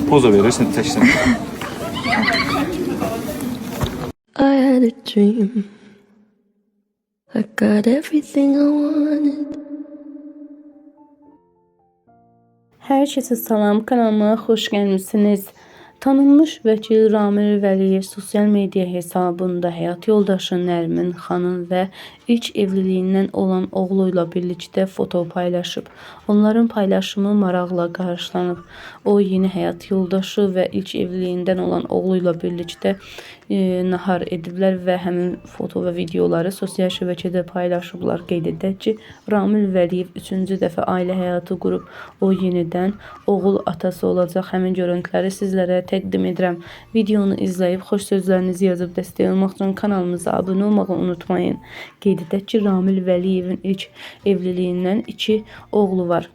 Poza verirsin seçsin. I had a dream. I got everything I wanted. Herkese salam, kanalıma hoş gəlmisiniz. Tanınmış vəkil Ramil Vəliyev sosial media hesabında həyat yoldaşı Nərmin xanım və ilk evliliyindən olan oğluyla birlikdə foto paylaşıb. Onların paylaşımı maraqla qarşılanıb. O yeni həyat yoldaşı və ilk evliliyindən olan oğluyla birlikdə nahar ediblər və həmin foto və videoları sosial şəbəkədə paylaşıblar. Qeyd edək ki, Ramil Vəliyev 3-cü dəfə ailə həyatı qurub. O yenidən oğul atası olacaq. Həmin görüntüləri sizlərə təqdim edirəm. Videonu izləyib xoş sözlərinizi yazıb dəstək olmaq üçün kanalımıza abunə olmağı unutmayın. Qeyd edək ki, Ramil Vəliyevin ilk evliliyindən 2 oğlu var.